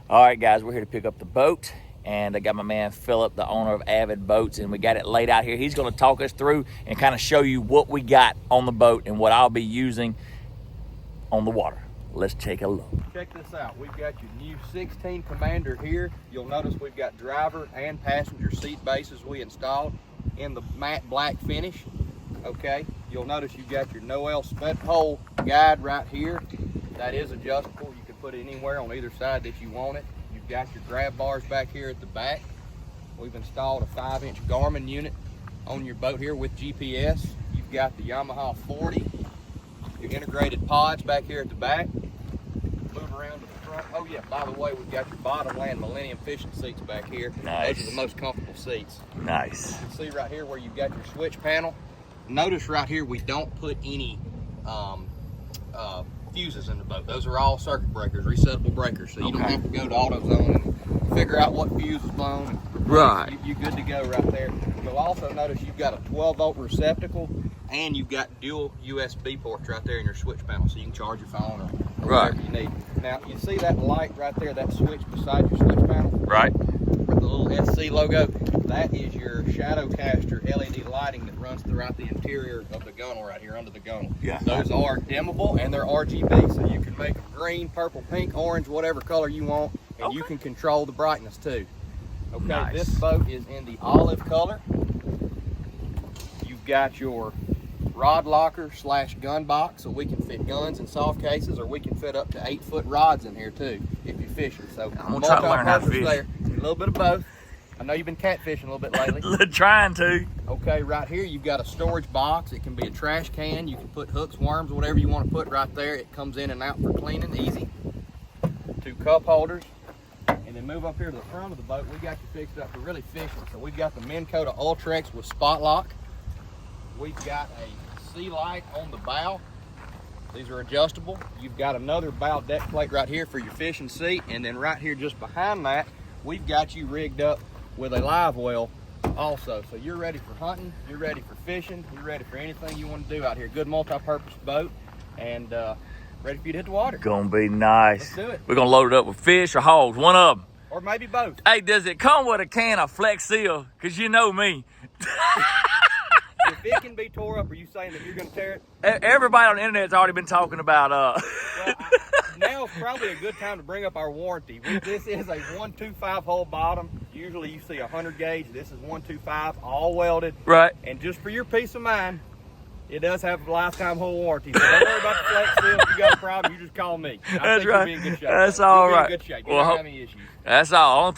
All right, guys, we're here to pick up the boat, and I got my man Philip, the owner of Avid Boats, and we got it laid out here. He's going to talk us through and kind of show you what we got on the boat and what I'll be using on the water. Let's take a look. Check this out. We've got your new 16 Commander here. You'll notice we've got driver and passenger seat bases we installed in the matte black finish. Okay, you'll notice you've got your Noel spent hole guide right here. That is adjustable. You can put it anywhere on either side that you want it. You've got your grab bars back here at the back. We've installed a 5-inch Garmin unit on your boat here with GPS. You've got the Yamaha 40, your integrated pods back here at the back. Move around to the front. Oh yeah, by the way, we've got your Bottomland Millennium fishing seats back here. Nice. Those are the most comfortable seats. Nice. You can see right here where you've got your switch panel. Notice right here we don't put any fuses in the boat. Those are all circuit breakers, resettable breakers, so you don't have to go to AutoZone and figure out what fuse is blown. Right. You're good to go right there. You'll also notice you've got a 12-volt receptacle, and you've got dual USB ports right there in your switch panel, so you can charge your phone or whatever you need. Now, you see that light right there, that switch beside your switch panel? Right. With the little SC logo, that is your shadow caster LED lighting that runs throughout the interior of the gunnel right here under the gunnel. Yeah. Those are dimmable and they're RGB, so you can make them green, purple, pink, orange, whatever color you want, and you can control the brightness too. Okay, Nice. This boat is in the olive color. You've got your rod locker / gun box, so we can fit guns in soft cases, or we can fit up to 8-foot rods in here too if you're fishing. So I'm gonna try to learn how to fish. There. A little bit of both. I know you've been catfishing a little bit lately. Trying to. Okay, right here you've got a storage box. It can be a trash can. You can put hooks, worms, whatever you want to put right there. It comes in and out for cleaning, easy. 2 cup holders. And then move up here to the front of the boat. We got you fixed up for really fishing. So we've got the Minn Kota Ultrex with spot lock. We've got a sea light on the bow. These are adjustable. You've got another bow deck plate right here for your fishing seat. And then right here just behind that, we've got you rigged up with a live well also. So you're ready for hunting, you're ready for fishing, you're ready for anything you want to do out here. Good multi-purpose boat, and ready for you to hit the water. Gonna be nice. Let's do it. We're gonna load it up with fish or hogs, one of them. Or maybe both. Hey, does it come with a can of Flex Seal? Cause you know me. If it can be tore up, are you saying that you're gonna tear it? Everybody on the internet's already been talking about Well, now's probably a good time to bring up our warranty. This is a 125 hole bottom. Usually you see a 100 gauge. This is 125, all welded. Right. And just for your peace of mind, it does have a lifetime hull warranty. So don't worry about the Flex Seal. If you got a problem, you just call me. That's think right. You'll be in good shape. That's all You'll right. Be in good shape. You Well, don't have any issues. That's all. Only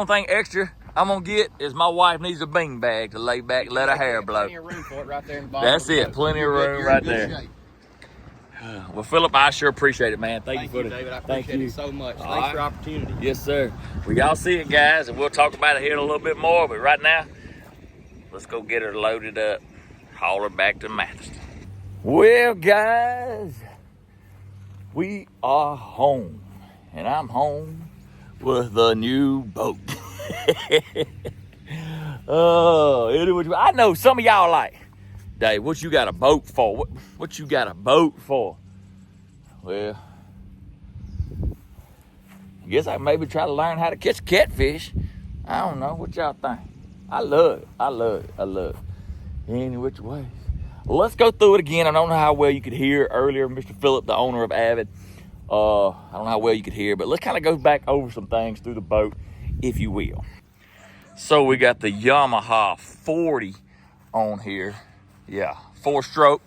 thing extra I'm gonna get is my wife needs a bean bag to lay back, let her hair blow. Plenty of room for it right there in the bottom. That's it. Plenty of room right there. Well, Philip, I sure appreciate it, man. Thank you for David. I Thank appreciate you it so much. All Thanks right. for the opportunity. Yes, sir. Well, y'all see it, guys, and we'll talk about it here in a little bit more. But right now, let's go get her loaded up, haul her back to Matheson. Well, guys, we are home, and I'm home with the new boat. I know some of y'all like, Dave, what you got a boat for? What you got a boat for? Well, I guess I maybe try to learn how to catch catfish. I don't know. What y'all think? I love it. I love it. I love it. Any which ways. Well, let's go through it again. I don't know how well you could hear earlier, Mr. Philip, the owner of Avid. I don't know how well you could hear, but let's kind of go back over some things through the boat, if you will. So we got the Yamaha 40 on here. Yeah, 4-stroke.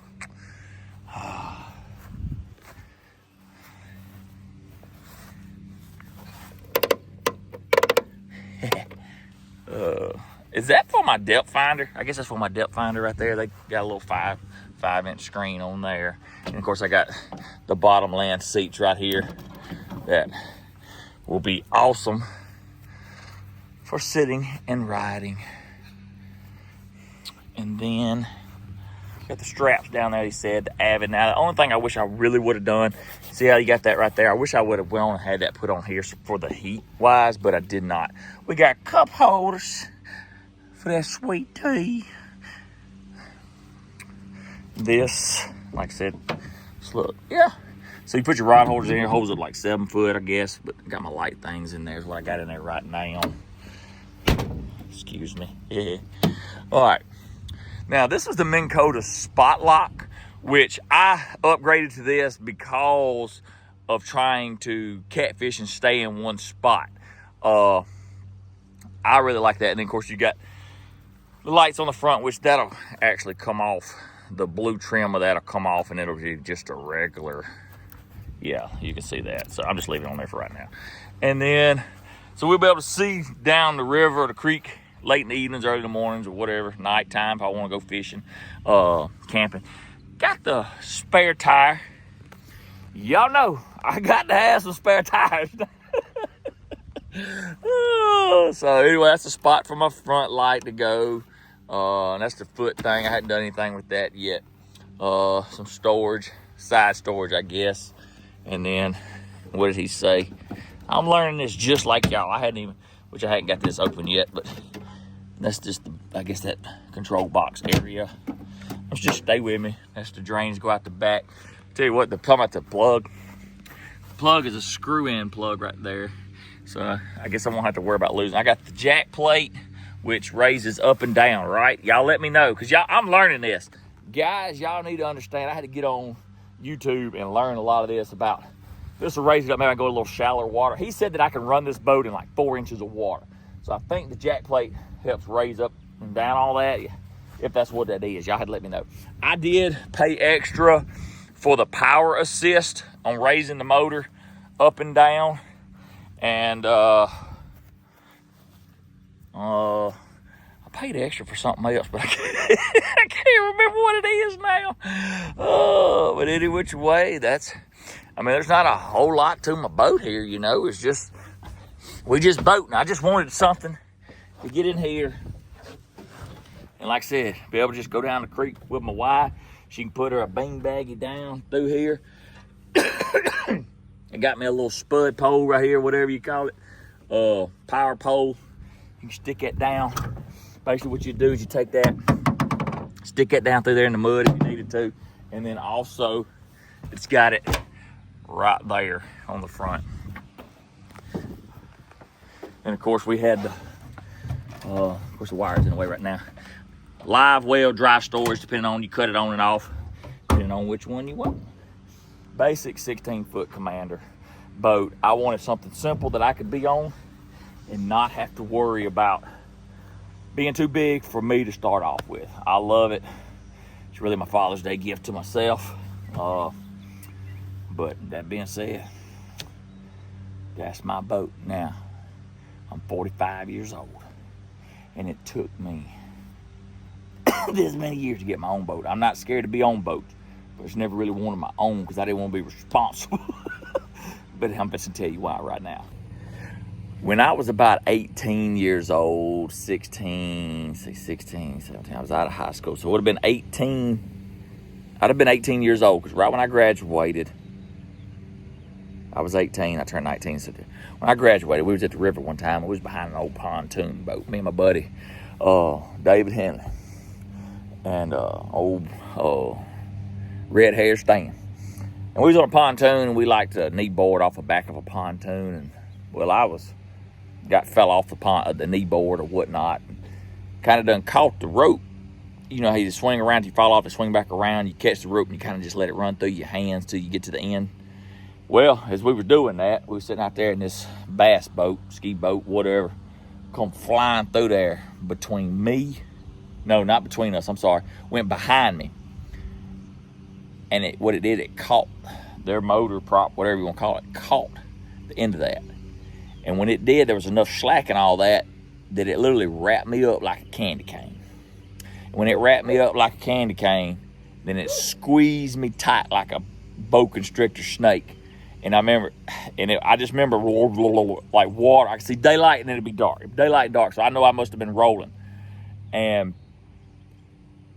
Is that for my depth finder? I guess that's for my depth finder right there. They got a little 5-inch screen on there. And of course I got the Bottomland seats right here that will be awesome for sitting and riding. And then got the straps down there, he said, the Avid. Now, the only thing I wish I really would have done, see how you got that right there? I wish I would have went on and had that put on here for the heat-wise, but I did not. We got cup holders for that sweet tea. This, like I said, just look, yeah, So you put your rod holders in here, holds up like 7 foot, I guess, but I got my light things in there is what I got in there right now. Excuse me. Yeah. All right. Now, this is the Minn Kota Spot Lock, which I upgraded to this because of trying to catfish and stay in one spot. I really like that. And then, of course, you got the lights on the front, which that'll actually come off. The blue trim of that'll come off, and it'll be just a regular. Yeah, you can see that. So I'm just leaving it on there for right now. And then, so we'll be able to see down the river or the creek late in the evenings, early in the mornings, or whatever, nighttime if I want to go fishing, camping. Got the spare tire. Y'all know I got to have some spare tires. So anyway, that's the spot for my front light to go. And that's the foot thing. I hadn't done anything with that yet. Some storage, side storage, I guess. And then, what did he say? I'm learning this just like y'all. I hadn't got this open yet, but that's just, I guess, that control box area. Let's just stay with me. That's the drains go out the back. Tell you what, talking about the plug. The plug is a screw-in plug right there. So I guess I won't have to worry about losing. I got the jack plate, which raises up and down, right? Y'all let me know, because I'm learning this. Guys, y'all need to understand, I had to get on YouTube and learn a lot of this about, this will raise it up, maybe I go a little shallower water. He said that I can run this boat in like 4 inches of water. So I think the jack plate helps raise up and down all that, if that's what that is. Y'all had to let me know. I did pay extra for the power assist on raising the motor up and down. And I paid extra for something else, but I can't remember what it is now. But any which way, there's not a whole lot to my boat here, you know. It's just, we just boating. I just wanted something to get in here. And like I said, be able to just go down the creek with my wife. She can put her a bean baggie down through here. I got me a little spud pole right here, whatever you call it. Power pole. You can stick that down. Basically what you do is you take that, stick that down through there in the mud if you needed to. And then also, it's got it right there on the front. And of course we had the wire's in the way right now. Live well, dry storage, depending on, you cut it on and off, depending on which one you want. Basic 16-foot Commander boat. I wanted something simple that I could be on and not have to worry about being too big for me to start off with. I love it. It's really my Father's Day gift to myself. But that being said, that's my boat now. I'm 45 years old, and it took me this many years to get my own boat. I'm not scared to be on boats, but it's never really wanted my own because I didn't want to be responsible. But I'm just gonna tell you why right now. When I was about 18 years old, 16, 17, I was out of high school. So it would have been 18. I'd have been 18 years old because right when I graduated, I was 18. I turned 19. So when I graduated, we was at the river one time. We was behind an old pontoon boat. Me and my buddy, David Henley, and old red hair Stan. And we was on a pontoon, and we liked to knee board off the back of a pontoon. And well, fell off the knee board or whatnot. Kind of done caught the rope. You know how you swing around, you fall off, and swing back around. You catch the rope, and you kind of just let it run through your hands till you get to the end. Well, as we were doing that, we were sitting out there in this bass boat, ski boat, whatever, come flying through there between me. No, not between us, I'm sorry. Went behind me. And it caught their motor prop, whatever you want to call it, caught the end of that. And when it did, there was enough slack and all that it literally wrapped me up like a candy cane. And when it wrapped me up like a candy cane, then it squeezed me tight like a boa constrictor snake. And I just remember like water. I could see daylight and then it'd be dark. Daylight and dark, so I know I must have been rolling. And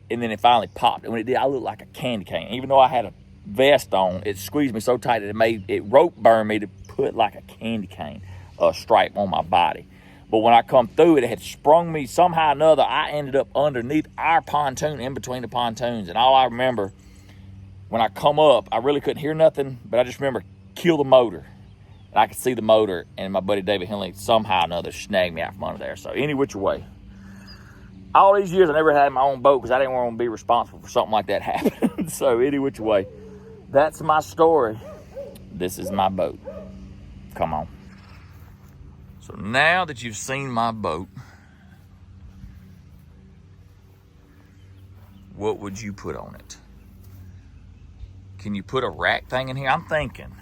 then it finally popped. And when it did, I looked like a candy cane. Even though I had a vest on, it squeezed me so tight that it rope burned me to put like a candy cane stripe on my body. But when I come through it, it had sprung me somehow or another. I ended up underneath our pontoon, in between the pontoons. And all I remember when I come up, I really couldn't hear nothing, but I just remember kill the motor. And I could see the motor, and my buddy David Henley somehow or another snagged me out from under there. So any which way. All these years I never had my own boat because I didn't want to be responsible for something like that happening. So any which way. That's my story. This is my boat. Come on. So now that you've seen my boat, what would you put on it? Can you put a rack thing in here? I'm thinking,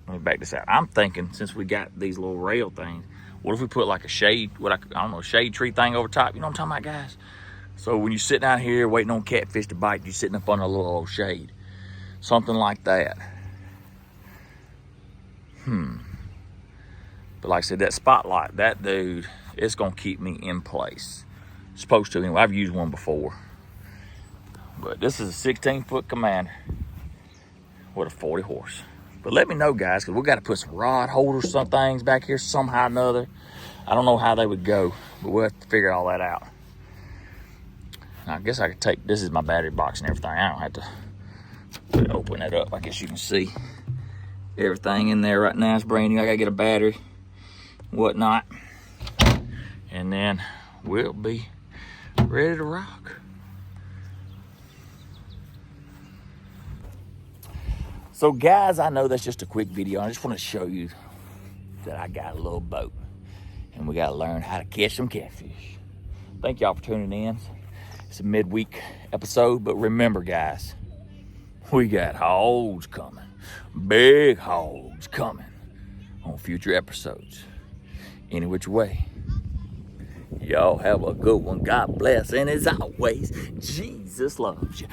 let me back this out. I'm thinking, since we got these little rail things, what if we put like a shade, I don't know, a shade tree thing over top? You know what I'm talking about, guys? So when you sit down here waiting on catfish to bite, you're sitting up under a little old shade. Something like that. But like I said, that spotlight, that dude, it's gonna keep me in place. Supposed to anyway. I've used one before. But this is a 16-foot Commander with a 40 horse. But let me know, guys, because we got to put some rod holders, some things back here somehow or another. I don't know how they would go, but we'll have to figure all that out. Now, I guess I could take, this is my battery box and everything. I don't have to open it up. I guess you can see everything in there right now. It's brand new. I got to get a battery, whatnot. And then we'll be ready to rock. So guys, I know that's just a quick video. I just want to show you that I got a little boat and we got to learn how to catch some catfish. Thank y'all for tuning in. It's a midweek episode, but remember guys, we got hogs coming, big hogs coming on future episodes. Any which way, y'all have a good one. God bless, and as always, Jesus loves you.